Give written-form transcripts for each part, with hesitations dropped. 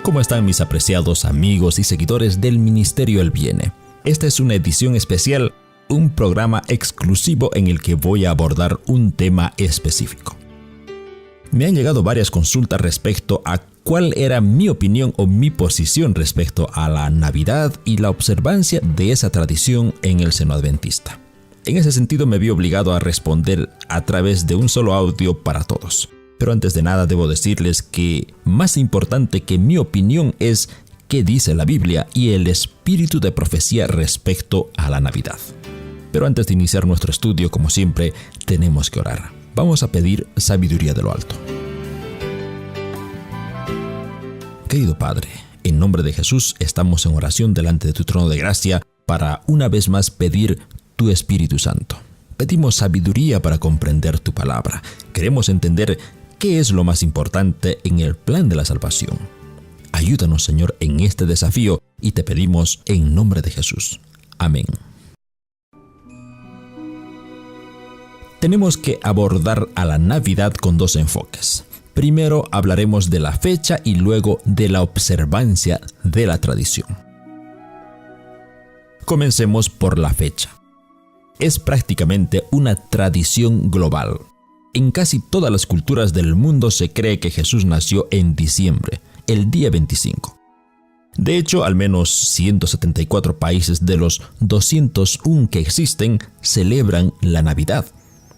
¿Cómo están mis apreciados amigos y seguidores del Ministerio El Viene? Esta es una edición especial, un programa exclusivo en el que voy a abordar un tema específico. Me han llegado varias consultas respecto a cuál era mi opinión o mi posición respecto a la Navidad y la observancia de esa tradición en el seno adventista. En ese sentido me vi obligado a responder a través de un solo audio para todos. Pero antes de nada debo decirles que más importante que mi opinión es qué dice la Biblia y el espíritu de profecía respecto a la Navidad. Pero antes de iniciar nuestro estudio, como siempre, tenemos que orar. Vamos a pedir sabiduría de lo alto. Querido Padre, en nombre de Jesús estamos en oración delante de tu trono de gracia para una vez más pedir tu Espíritu Santo. Pedimos sabiduría para comprender tu palabra. Queremos entender qué es lo más importante en el plan de la salvación. Ayúdanos, Señor, en este desafío y te pedimos en nombre de Jesús. Amén. Tenemos que abordar a la Navidad con dos enfoques. Primero hablaremos de la fecha y luego de la observancia de la tradición. Comencemos por la fecha. Es prácticamente una tradición global. En casi todas las culturas del mundo se cree que Jesús nació en diciembre, el día 25. De hecho, al menos 174 países de los 201 que existen celebran la Navidad.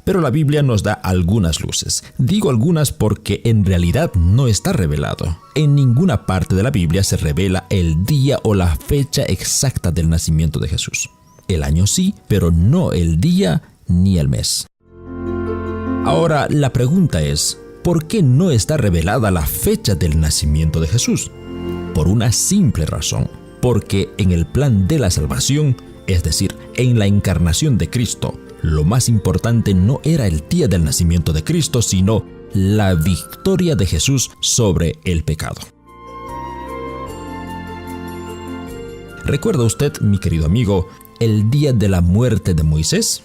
Pero la Biblia nos da algunas luces. Digo algunas porque en realidad no está revelado. En ninguna parte de la Biblia se revela el día o la fecha exacta del nacimiento de Jesús. El año sí, pero no el día ni el mes. Ahora, la pregunta es, ¿por qué no está revelada la fecha del nacimiento de Jesús? Por una simple razón, porque en el plan de la salvación, es decir, en la encarnación de Cristo, lo más importante no era el día del nacimiento de Cristo, sino la victoria de Jesús sobre el pecado. ¿Recuerda usted, mi querido amigo, el día de la muerte de Moisés?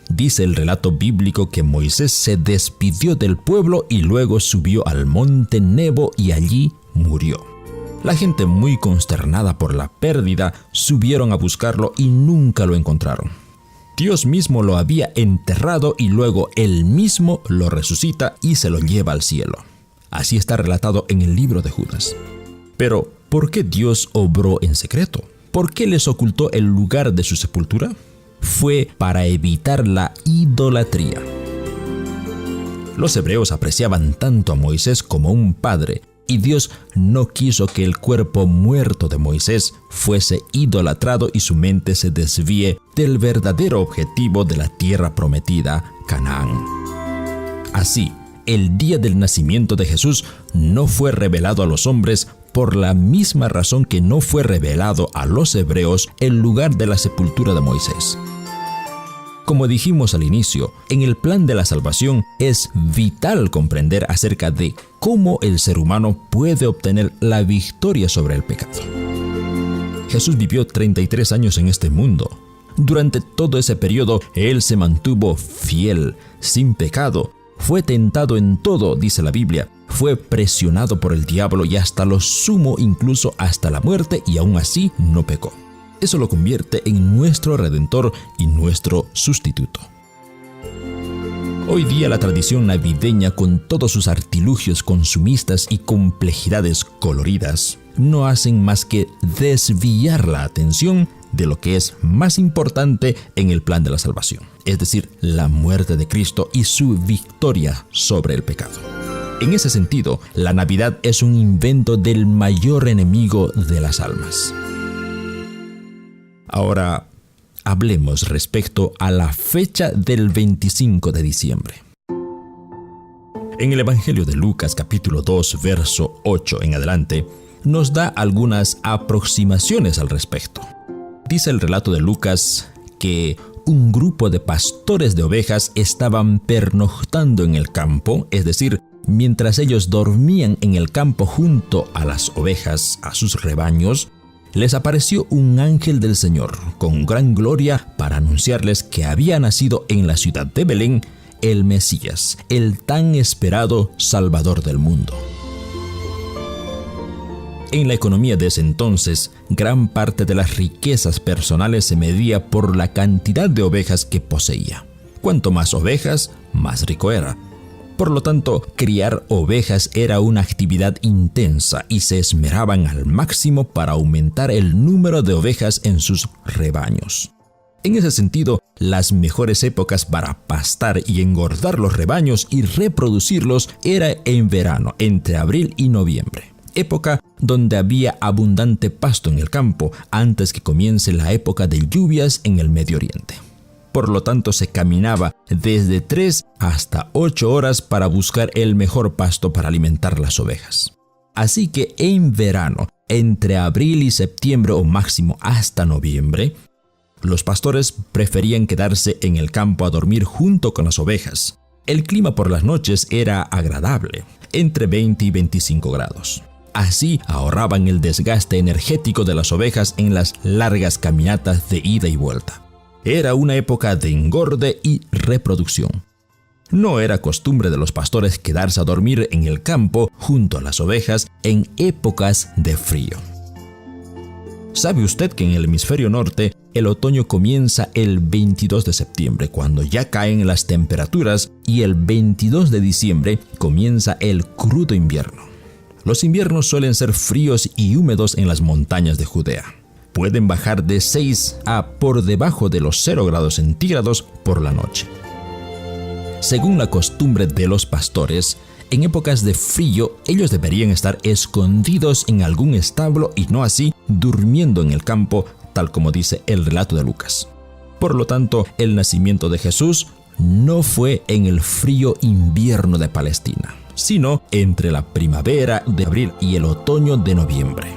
Dice el relato bíblico que Moisés se despidió del pueblo y luego subió al monte Nebo y allí murió. La gente, muy consternada por la pérdida, subieron a buscarlo y nunca lo encontraron. Dios mismo lo había enterrado y luego Él mismo lo resucita y se lo lleva al cielo. Así está relatado en el libro de Judas. Pero, ¿por qué Dios obró en secreto? ¿Por qué les ocultó el lugar de su sepultura? Fue para evitar la idolatría. Los hebreos apreciaban tanto a Moisés como un padre, y Dios no quiso que el cuerpo muerto de Moisés fuese idolatrado y su mente se desvíe del verdadero objetivo de la tierra prometida, Canaán. Así, el día del nacimiento de Jesús no fue revelado a los hombres por la misma razón que no fue revelado a los hebreos el lugar de la sepultura de Moisés. Como dijimos al inicio, en el plan de la salvación es vital comprender acerca de cómo el ser humano puede obtener la victoria sobre el pecado. Jesús vivió 33 años en este mundo. Durante todo ese periodo, Él se mantuvo fiel, sin pecado. Fue tentado en todo, dice la Biblia. Fue presionado por el diablo y hasta lo sumo, incluso hasta la muerte, y aún así no pecó. Eso lo convierte en nuestro Redentor y nuestro sustituto. Hoy día la tradición navideña, con todos sus artilugios consumistas y complejidades coloridas, no hacen más que desviar la atención de lo que es más importante en el plan de la salvación, es decir, la muerte de Cristo y su victoria sobre el pecado. En ese sentido, la Navidad es un invento del mayor enemigo de las almas. Ahora, hablemos respecto a la fecha del 25 de diciembre. En el Evangelio de Lucas, capítulo 2, verso 8 en adelante, nos da algunas aproximaciones al respecto. Dice el relato de Lucas que un grupo de pastores de ovejas estaban pernoctando en el campo, es decir, mientras ellos dormían en el campo junto a las ovejas, a sus rebaños, les apareció un ángel del Señor con gran gloria para anunciarles que había nacido en la ciudad de Belén el Mesías, el tan esperado Salvador del mundo. En la economía de ese entonces, gran parte de las riquezas personales se medía por la cantidad de ovejas que poseía. Cuanto más ovejas, más rico era. Por lo tanto, criar ovejas era una actividad intensa y se esmeraban al máximo para aumentar el número de ovejas en sus rebaños. En ese sentido, las mejores épocas para pastar y engordar los rebaños y reproducirlos era en verano, entre abril y noviembre, época donde había abundante pasto en el campo antes que comience la época de lluvias en el Medio Oriente. Por lo tanto, se caminaba desde 3 hasta 8 horas para buscar el mejor pasto para alimentar las ovejas. Así que en verano, entre abril y septiembre o máximo hasta noviembre, los pastores preferían quedarse en el campo a dormir junto con las ovejas. El clima por las noches era agradable, entre 20 y 25 grados. Así ahorraban el desgaste energético de las ovejas en las largas caminatas de ida y vuelta. Era una época de engorde y reproducción. No era costumbre de los pastores quedarse a dormir en el campo junto a las ovejas en épocas de frío. ¿Sabe usted que en el hemisferio norte el otoño comienza el 22 de septiembre, cuando ya caen las temperaturas, y el 22 de diciembre comienza el crudo invierno? Los inviernos suelen ser fríos y húmedos en las montañas de Judea. Pueden bajar de 6 a por debajo de los 0 grados centígrados por la noche. Según la costumbre de los pastores, en épocas de frío ellos deberían estar escondidos en algún establo y no así durmiendo en el campo, tal como dice el relato de Lucas. Por lo tanto, el nacimiento de Jesús no fue en el frío invierno de Palestina, sino entre la primavera de abril y el otoño de noviembre.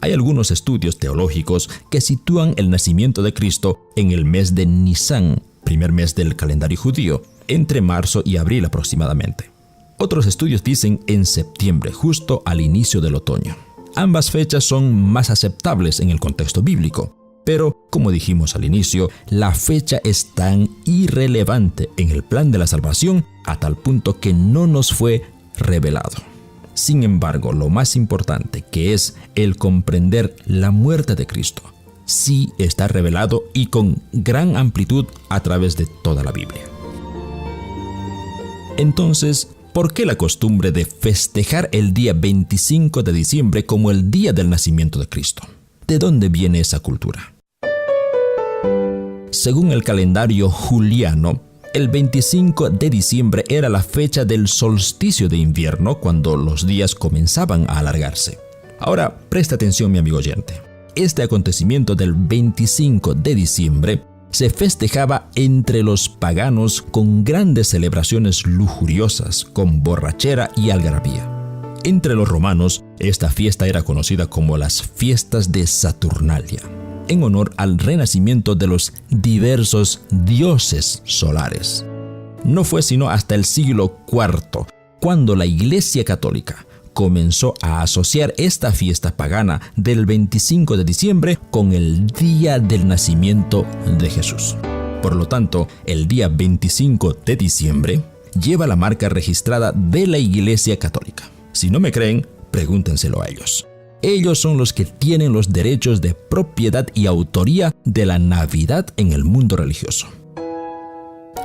Hay algunos estudios teológicos que sitúan el nacimiento de Cristo en el mes de Nisán, primer mes del calendario judío, entre marzo y abril aproximadamente. Otros estudios dicen en septiembre, justo al inicio del otoño. Ambas fechas son más aceptables en el contexto bíblico, pero, como dijimos al inicio, la fecha es tan irrelevante en el plan de la salvación a tal punto que no nos fue revelado. Sin embargo, lo más importante, que es el comprender la muerte de Cristo, sí está revelado y con gran amplitud a través de toda la Biblia. Entonces, ¿por qué la costumbre de festejar el día 25 de diciembre como el día del nacimiento de Cristo? ¿De dónde viene esa cultura? Según el calendario juliano, el 25 de diciembre era la fecha del solsticio de invierno, cuando los días comenzaban a alargarse. Ahora, presta atención, mi amigo oyente. Este acontecimiento del 25 de diciembre se festejaba entre los paganos con grandes celebraciones lujuriosas, con borrachera y algarabía. Entre los romanos, esta fiesta era conocida como las fiestas de Saturnalia, en honor al renacimiento de los diversos dioses solares. No fue sino hasta el siglo IV cuando la Iglesia Católica comenzó a asociar esta fiesta pagana del 25 de diciembre con el día del nacimiento de Jesús. Por lo tanto, el día 25 de diciembre lleva la marca registrada de la Iglesia Católica. Si no me creen, pregúntenselo a ellos. Ellos son los que tienen los derechos de propiedad y autoría de la Navidad en el mundo religioso.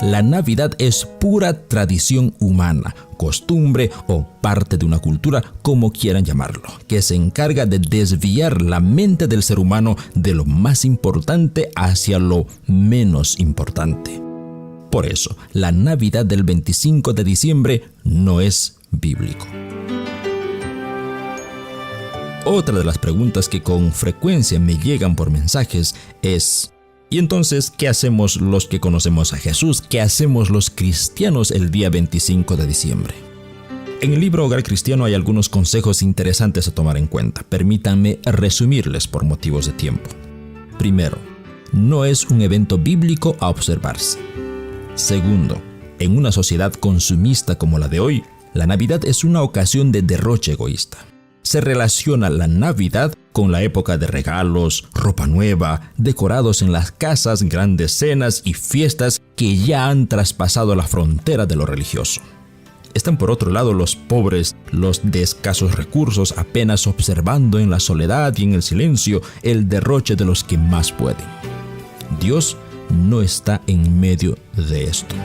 La Navidad es pura tradición humana, costumbre o parte de una cultura, como quieran llamarlo, que se encarga de desviar la mente del ser humano de lo más importante hacia lo menos importante. Por eso, la Navidad del 25 de diciembre no es bíblico. Otra de las preguntas que con frecuencia me llegan por mensajes es: ¿y entonces qué hacemos los que conocemos a Jesús? ¿Qué hacemos los cristianos el día 25 de diciembre? En el libro Hogar Cristiano hay algunos consejos interesantes a tomar en cuenta. Permítanme resumirles por motivos de tiempo. Primero, no es un evento bíblico a observarse. Segundo, en una sociedad consumista como la de hoy, la Navidad es una ocasión de derroche egoísta. Se relaciona la Navidad con la época de regalos, ropa nueva, decorados en las casas, grandes cenas y fiestas que ya han traspasado la frontera de lo religioso. Están por otro lado los pobres, los de escasos recursos, apenas observando en la soledad y en el silencio el derroche de los que más pueden. Dios no está en medio de esto.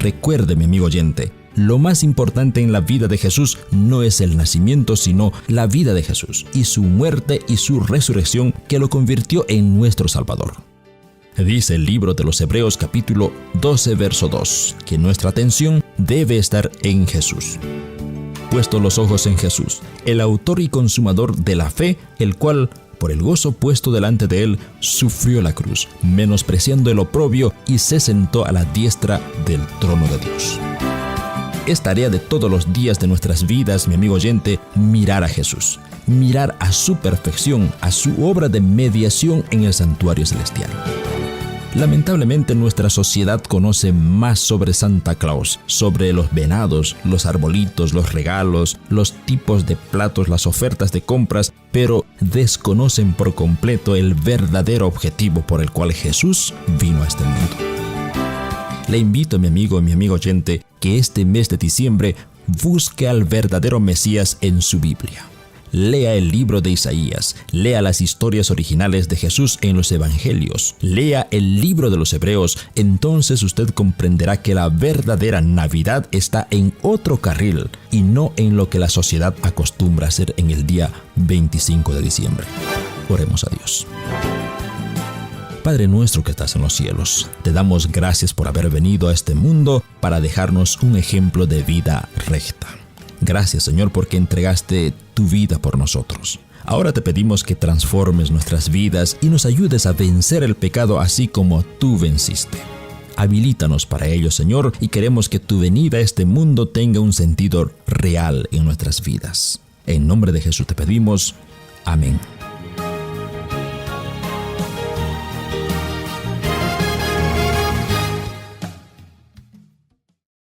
Recuerde, mi amigo oyente, lo más importante en la vida de Jesús no es el nacimiento, sino la vida de Jesús y su muerte y su resurrección que lo convirtió en nuestro Salvador. Dice el libro de los Hebreos capítulo 12, verso 2, que nuestra atención debe estar en Jesús. Puesto los ojos en Jesús, el autor y consumador de la fe, el cual, por el gozo puesto delante de él, sufrió la cruz, menospreciando el oprobio, y se sentó a la diestra del trono de Dios. Es tarea de todos los días de nuestras vidas, mi amigo oyente, mirar a Jesús, mirar a su perfección, a su obra de mediación en el santuario celestial. Lamentablemente nuestra sociedad conoce más sobre Santa Claus, sobre los venados, los arbolitos, los regalos, los tipos de platos, las ofertas de compras, pero desconocen por completo el verdadero objetivo por el cual Jesús vino a este mundo. Le invito, mi amigo y mi amigo oyente, que este mes de diciembre busque al verdadero Mesías en su Biblia. Lea el libro de Isaías, lea las historias originales de Jesús en los Evangelios, lea el libro de los Hebreos, entonces usted comprenderá que la verdadera Navidad está en otro carril y no en lo que la sociedad acostumbra hacer en el día 25 de diciembre. Oremos a Dios. Padre nuestro que estás en los cielos, te damos gracias por haber venido a este mundo para dejarnos un ejemplo de vida recta. Gracias, Señor, porque entregaste tu vida por nosotros. Ahora te pedimos que transformes nuestras vidas y nos ayudes a vencer el pecado así como tú venciste. Habilítanos para ello, Señor, y queremos que tu venida a este mundo tenga un sentido real en nuestras vidas. En nombre de Jesús te pedimos. Amén.